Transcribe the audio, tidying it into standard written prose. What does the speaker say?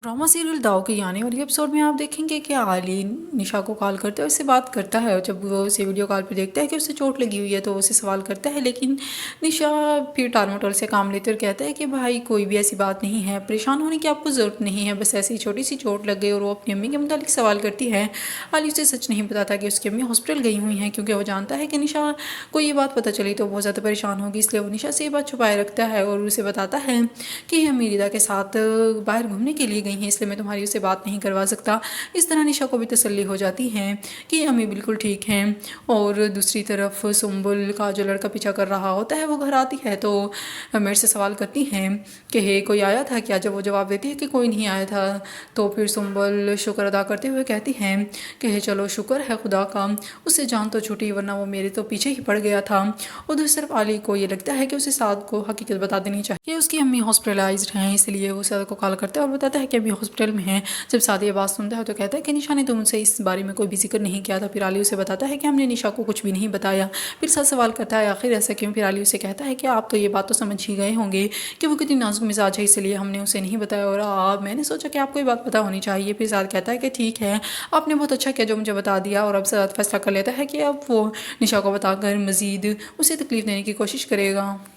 Drama serial दाव की यानी और ये एपिसोड में आप देखेंगे कि आली निशा को कॉल करता है, उससे बात करता है और जब वो उसे वीडियो कॉल पे देखता है कि उसे चोट लगी हुई है तो उसे सवाल करता है, लेकिन निशा फिर टालमटोल से काम लेते और कहता है कि भाई कोई भी ऐसी बात नहीं है, परेशान होने की आपको ज़रूरत नहीं है, बस ऐसी छोटी सी चोट लग गई। और वो अपनी अम्मी के मुतालिक सवाल करती है। आली उसे सच नहीं बताता कि उसकी अम्मी हॉस्पिटल गई हुई हैं, क्योंकि वो जानता है कि निशा को ये बात पता चली तो बहुत ज़्यादा परेशान होगी, इसलिए वो निशा से ये बात छुपाए रखता है और उसे बताता है कि अम्मी रिदा के साथ बाहर घूमने के लिए गई हैं, इसलिए मैं तुम्हारी उससे बात नहीं करवा सकता। इस तरह निशा को भी तसल्ली हो जाती है कि अम्मी बिल्कुल ठीक हैं। और दूसरी तरफ सुम्बुल का जो लड़का पीछा कर रहा होता है वो घर आती है तो मेरे से सवाल करती हैं कि हे कोई आया था क्या। जब वो जवाब देती है कि कोई नहीं आया था तो फिर सुम्बुल शुक्र अदा करते हुए कहती हैं कि हे चलो शुक्र है खुदा का, उससे जान तो छूटी वरना वो मेरे तो पीछे ही पड़ गया था। और दूसरी तरफ आली को ये लगता है कि उसे साद को हकीकत बता देनी चाहिए कि उसकी अम्मी हॉस्पिटलाइज्ड हैं, इसलिए वो साद को कॉल करता है और बताता है कि अभी हॉस्पिटल में हैं। जब साद ये बात सुनता है तो कहता है कि निशा ने तो मुझसे इस बारे में कोई भी जिक्र नहीं किया था। फिर आली उसे बताता है कि हमने निशा को कुछ भी नहीं बताया। फिर साद सवाल करता है आखिर ऐसा क्यों। फिर आली उसे कहता है कि आप तो ये बात तो समझ ही गए होंगे कि वो कितनी नाजुक मिजाज है, इसलिए हमने उसे नहीं बताया और मैंने सोचा कि आपको ये बात पता होनी चाहिए। फिर साद कहता है कि ठीक है, आपने बहुत अच्छा किया जो मुझे बता दिया। और अब साद फैसला कर लेता है कि अब वो निशा को बताकर मज़ीद उसे तकलीफ़ देने की कोशिश करेगा।